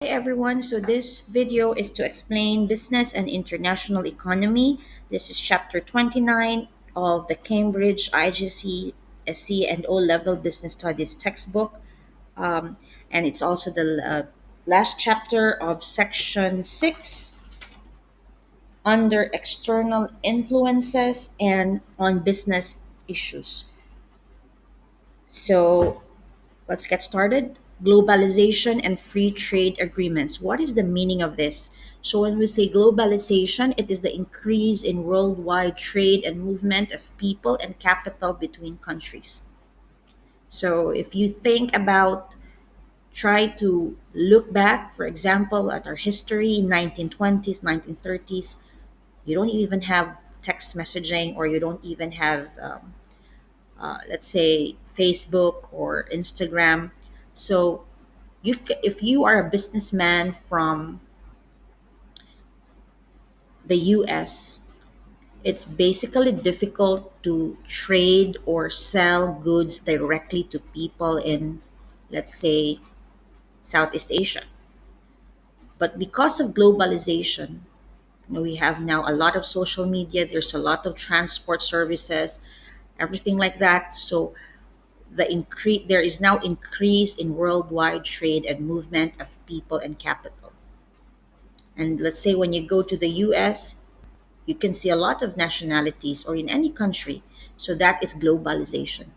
everyone. So this video is to explain business and international economy. This is chapter 29 of the Cambridge IGCSE and O-level business studies textbook. Um, and it's also the last chapter of section 6 under external influences and on business issues. So let's get started. Globalization and free trade agreements. What is the meaning of this? So, when we say globalization, it is the increase in worldwide trade and movement of people and capital between countries. So, if you think about, try to look back, for example, at our history, 1920s, 1930s, you don't even have text messaging, or you don't even have let's say Facebook or Instagram. So if you are a businessman from the US, it's basically difficult to trade or sell goods directly to people in, let's say, Southeast Asia. But because of globalization, we have now a lot of social media, there's a lot of transport services, everything like that. So there is now increase in worldwide trade and movement of people and capital. And let's say when you go to the US, you can see a lot of nationalities, or in any country. So that is globalization.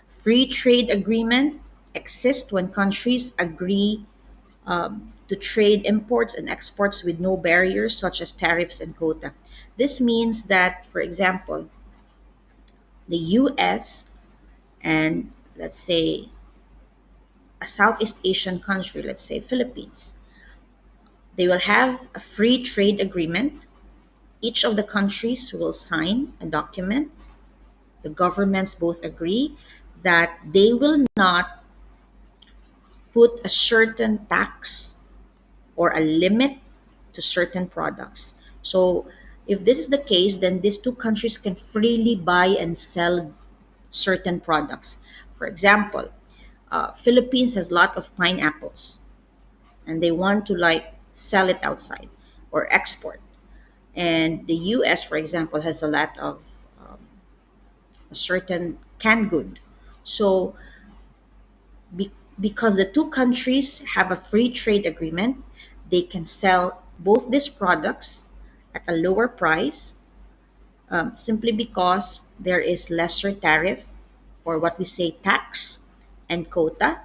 Free trade agreement exists when countries agree to trade imports and exports with no barriers such as tariffs and quota. This means that, for example, the US and, let's say, a Southeast Asian country, let's say Philippines, they will have a free trade agreement. Each of the countries will sign a document. The governments both agree that they will not put a certain tax or a limit to certain products. So, if this is the case, then these two countries can freely buy and sell certain products. For example, Philippines has a lot of pineapples, and they want to like sell it outside or export. And the US, for example, has a lot of a certain canned good. So, because the two countries have a free trade agreement, they can sell both these products at a lower price, simply because there is lesser tariff, or what we say tax, and quota,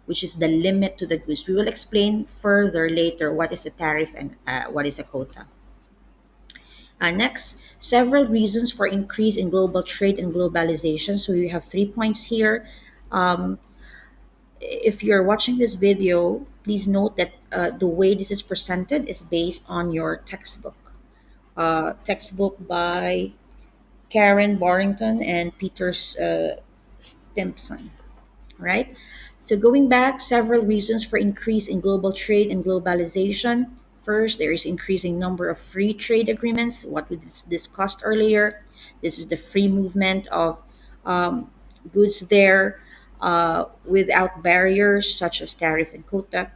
which is the limit to the goods. We will explain further later what is a tariff and what is a quota. Next, several reasons for increase in global trade and globalization. So you have 3 points here. Um, if you're watching this video, please note that the way this is presented is based on your textbook. Textbook by Karen Barrington and Peter Stimpson, right? So going back, several reasons for increase in global trade and globalization. First, there is increasing number of free trade agreements, what we discussed earlier. This is the free movement of um, goods there without barriers such as tariff and quota.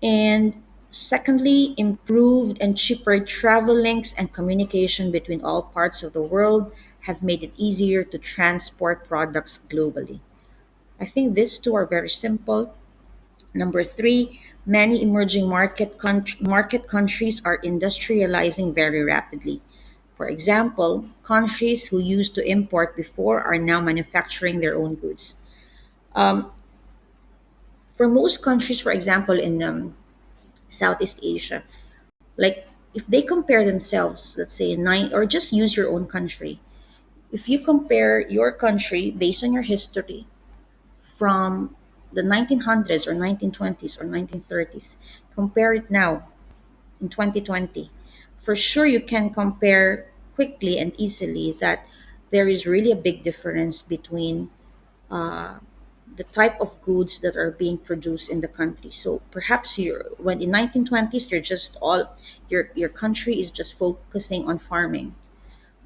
And secondly, improved and cheaper travel links and communication between all parts of the world have made it easier to transport products globally. I think these two are very simple. Number three, many emerging market countries are industrializing very rapidly. For example, countries who used to import before are now manufacturing their own goods. Um, for most countries, for example, in Southeast Asia, like if they compare themselves, let's say nine, or just use your own country. If you compare your country based on your history from the 1900s or 1920s or 1930s, compare it now in 2020, for sure you can compare quickly and easily that there is really a big difference between the type of goods that are being produced in the country. So perhaps when in 1920s you're just all your country is just focusing on farming,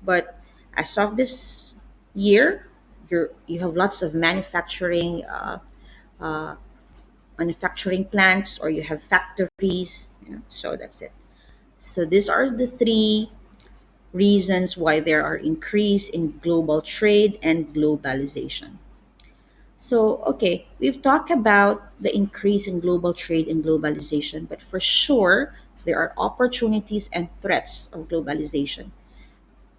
but as of this year, you have lots of manufacturing manufacturing plants or you have factories. So that's it. So these are the three reasons why there are increase in global trade and globalization. So, okay, we've talked about the increase in global trade and globalization, but for sure, there are opportunities and threats of globalization.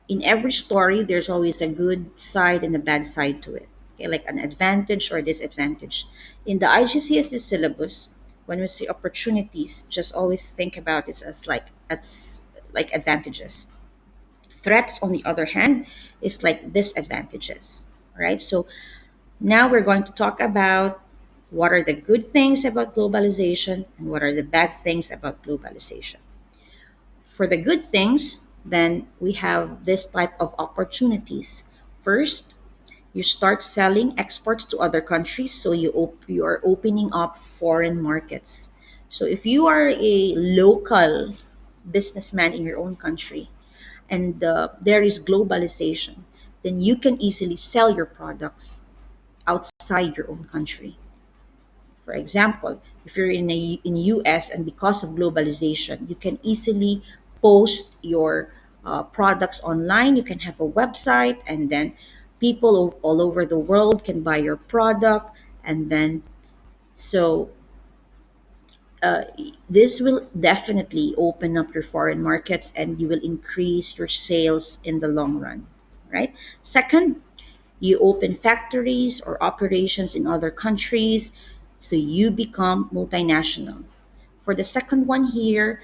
In every story, there's always a good side and a bad side to it, okay, like an advantage or disadvantage. In the IGCSE syllabus, when we say opportunities, just always think about it as like advantages. Threats, on the other hand, is like disadvantages, right? So now we're going to talk about what are the good things about globalization and what are the bad things about globalization. For the good things, then we have this type of opportunities. First, you start selling exports to other countries, so you are opening up foreign markets. So if you are a local businessman in your own country and there is globalization, then you can easily sell your products outside your own country. For example, if you're in US and because of globalization, you can easily post your products online. You can have a website, and then people all over the world can buy your product. And then, so this will definitely open up your foreign markets and you will increase your sales in the long run, right? Second, you open factories or operations in other countries, so you become multinational. For the second one here,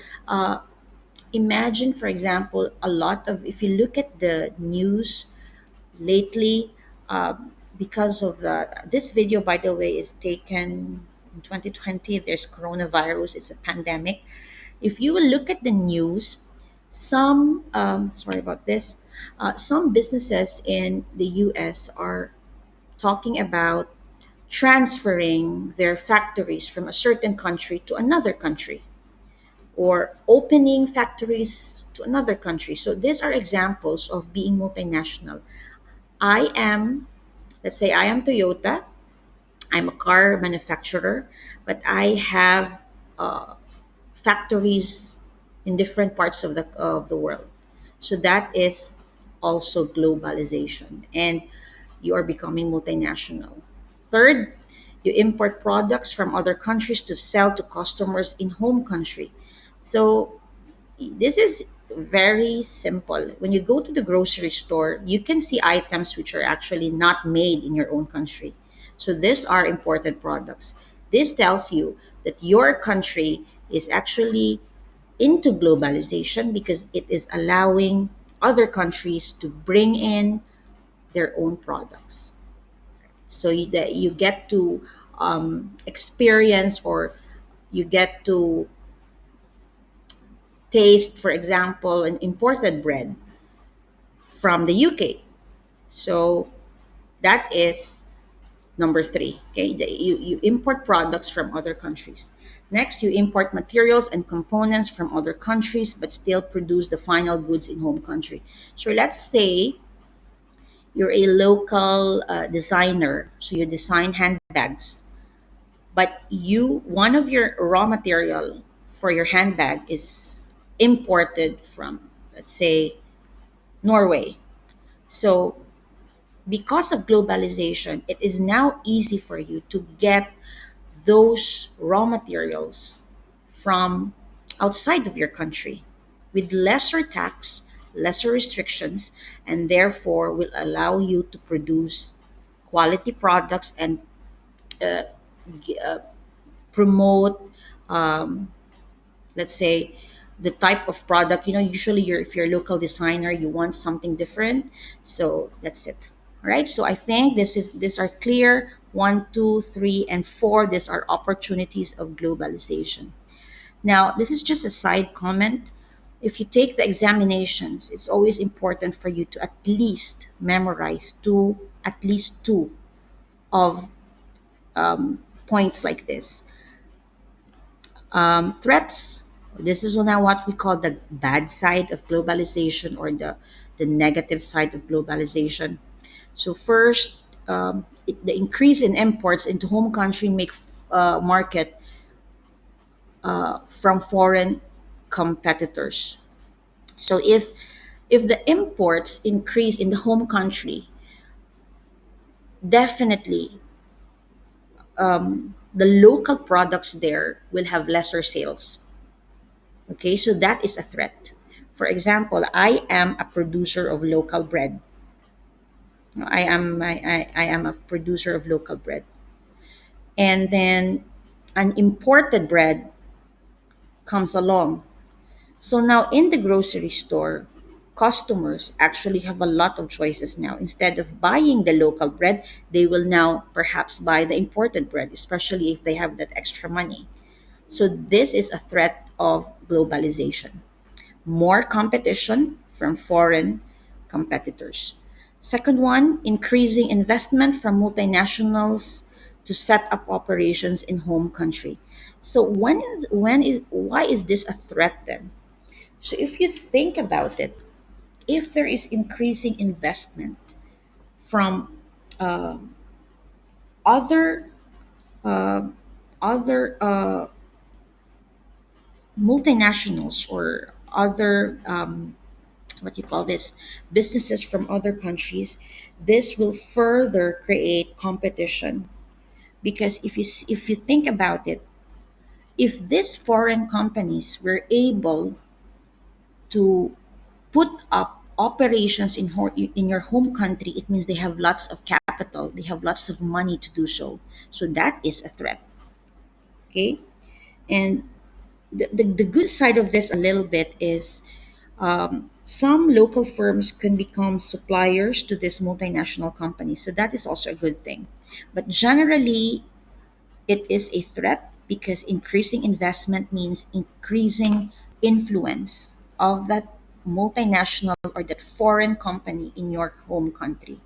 imagine, for example, a lot of, if you look at the news lately, because of this video, by the way, is taken in 2020. There's coronavirus, it's a pandemic. If you will look at the news, sorry about this, some businesses in the US are talking about transferring their factories from a certain country to another country or opening factories to another country. So these are examples of being multinational. I am, let's say I am Toyota, I'm a car manufacturer, but I have factories in different parts of the world. So that is also globalization, and you are becoming multinational. Third, you import products from other countries to sell to customers in home country. So this is very simple. When you go to the grocery store, you can see items which are actually not made in your own country. So these are imported products. This tells you that your country is actually into globalization because it is allowing other countries to bring in their own products. So that you get to experience, or you get to taste, for example, an imported bread from the UK. So that is number three. Okay, you import products from other countries. Next, you import materials and components from other countries, but still produce the final goods in home country. So let's say you're a local designer, so you design handbags, but you one of your raw material for your handbag is imported from, let's say, Norway. So because of globalization, it is now easy for you to get those raw materials from outside of your country with lesser tax, lesser restrictions, and therefore will allow you to produce quality products and promote, let's say, the type of product. Usually if you're a local designer, you want something different. So that's it. All right, so I think these are clear. One, two, three, and four, these are opportunities of globalization. Now, this is just a side comment. If you take the examinations, it's always important for you to at least memorize two of points like this. Threats. This is now what we call the bad side of globalization, or the negative side of globalization. So first, the increase in imports into home country market from foreign competitors. So if the imports increase in the home country, definitely the local products there will have lesser sales. Okay, so that is a threat. For example, I am a producer of local bread. I am a producer of local bread. And then an imported bread comes along. So now in the grocery store, customers actually have a lot of choices now. Instead of buying the local bread, they will now perhaps buy the imported bread, especially if they have that extra money. So this is a threat of globalization. More competition from foreign competitors. Second one, increasing investment from multinationals to set up operations in home country. So why is this a threat then? So if you think about it, if there is increasing investment from other other multinationals or other what you call this businesses from other countries, this will further create competition. Because if you think about it, if these foreign companies were able to put up operations in your home country, it means they have lots of capital, they have lots of money to do so. So that is a threat. Okay, and the good side of this a little bit is some local firms can become suppliers to this multinational company. So that is also a good thing. But generally, it is a threat because increasing investment means increasing influence of that multinational or that foreign company in your home country.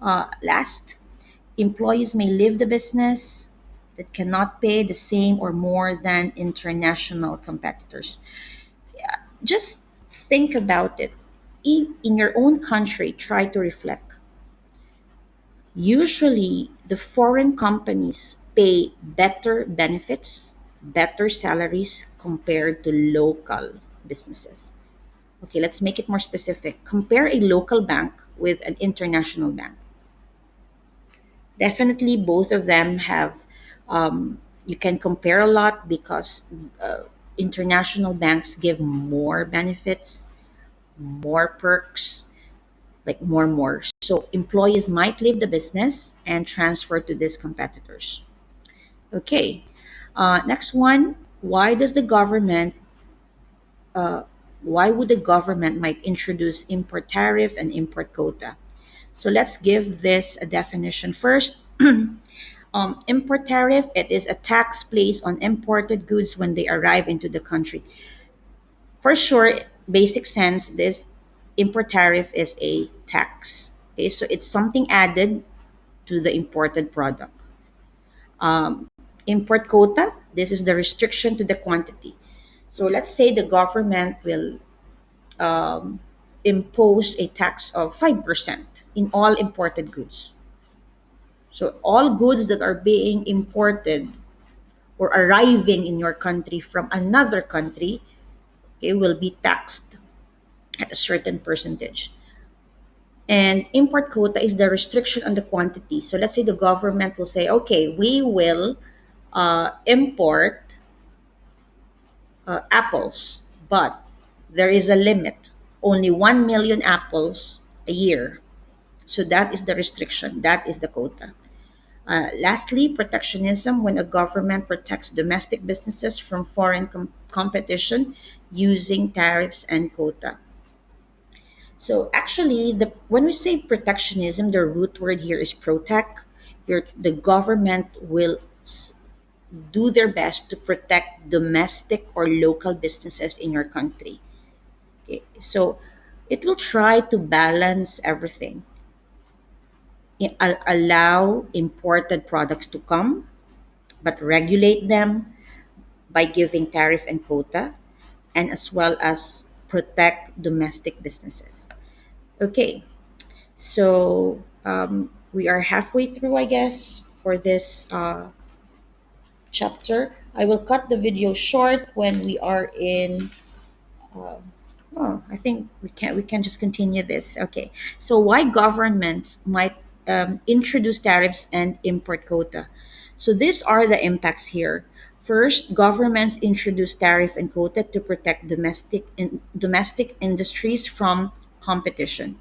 Last, employees may leave the business that cannot pay the same or more than international competitors. Just think about it. In your own country, try to reflect. Usually, the foreign companies pay better benefits, better salaries compared to local businesses. Okay, let's make it more specific. Compare a local bank with an international bank. Definitely, both of them have, you can compare a lot because international banks give more benefits, more perks, like more. So employees might leave the business and transfer to these competitors. Okay. Next one. Why would the government might introduce import tariff and import quota? So let's give this a definition first. Import tariff, it is a tax placed on imported goods when they arrive into the country. For sure, basic sense, this import tariff is a tax. Okay, so it's something added to the imported product. Import quota, this is the restriction to the quantity. So let's say the government will impose a tax of 5% in all imported goods. So all goods that are being imported or arriving in your country from another country, okay, will be taxed at a certain percentage. And import quota is the restriction on the quantity. So let's say the government will say, okay, we will import apples, but there is a limit, only 1 million apples a year. So that is the restriction, that is the quota. Lastly, protectionism, when a government protects domestic businesses from foreign competition using tariffs and quota. So actually, when we say protectionism, the root word here is protect. The government will do their best to protect domestic or local businesses in your country. Okay? So it will try to balance everything. Allow imported products to come, but regulate them by giving tariff and quota, and as well as protect domestic businesses. Okay, so we are halfway through, I guess, for this chapter. I will cut the video short when we are in. Oh, I think we can just continue this. Okay. So why governments might introduce tariffs and import quota? So these are the impacts here. First, governments introduce tariff and quota to protect domestic industries from competition.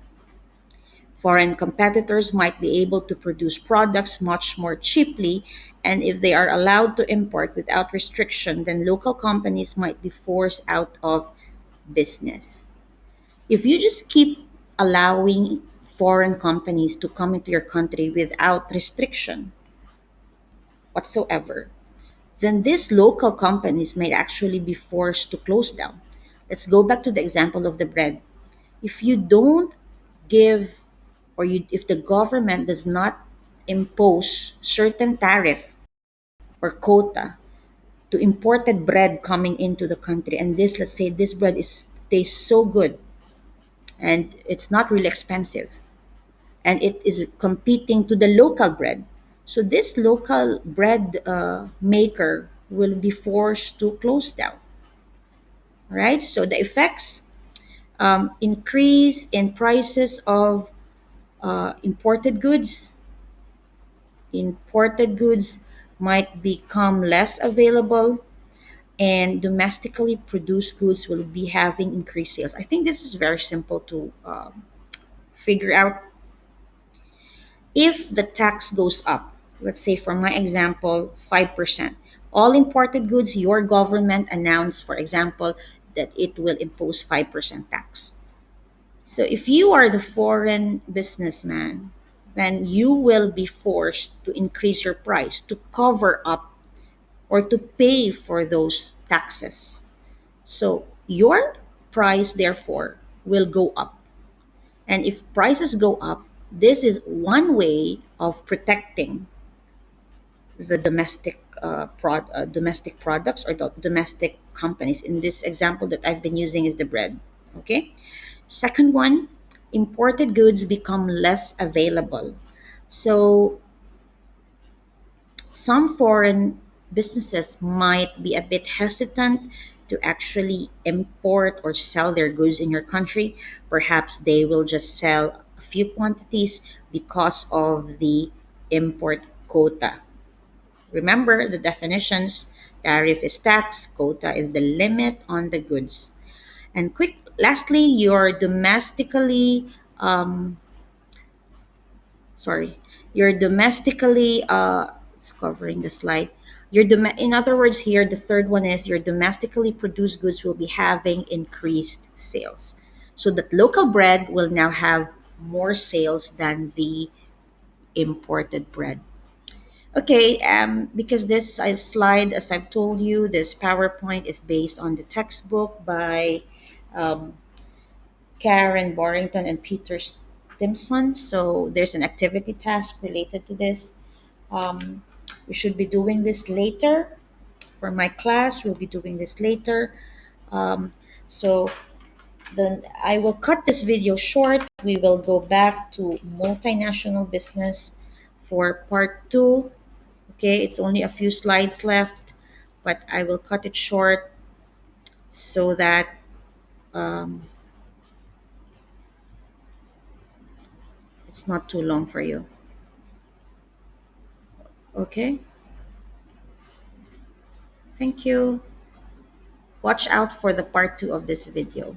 Foreign competitors might be able to produce products much more cheaply, and if they are allowed to import without restriction, then local companies might be forced out of business. If you just keep allowing foreign companies to come into your country without restriction whatsoever, then these local companies might actually be forced to close down. Let's go back to the example of the bread. If you don't give, or if the government does not impose certain tariff or quota to imported bread coming into the country, and this, let's say this bread is tastes so good and it's not really expensive, and it is competing to the local bread. So this local bread maker will be forced to close down. Right? So the effects, increase in prices of imported goods. Imported goods might become less available, and domestically produced goods will be having increased sales. I think this is very simple to figure out. If the tax goes up, let's say for my example, 5%, all imported goods, your government announced, for example, that it will impose 5% tax. So if you are the foreign businessman, then you will be forced to increase your price to cover up or to pay for those taxes. So your price, therefore, will go up. And if prices go up, this is one way of protecting the domestic products or the domestic companies. In this example that I've been using is the bread. Okay. Second one, imported goods become less available. So some foreign businesses might be a bit hesitant to actually import or sell their goods in your country. Perhaps they will just sell a few quantities because of the import quota. Remember the definitions: tariff is tax, quota is the limit on the goods. And lastly, your domestically sorry your domestically it's covering the slide. In other words, here the third one is your domestically produced goods will be having increased sales, so that local bread will now have more sales than the imported bread. Okay, because this slide, as I've told you, this PowerPoint is based on the textbook by um, Karen Borrington and Peter Stimson. So there's an activity task related to this. Um, we should be doing this later. For my class, we'll be doing this later. So then I will cut this video short. We will go back to multinational business for part two. Okay, it's only a few slides left, but I will cut it short so that it's not too long for you. Okay, thank you. Watch out for the part two of this video.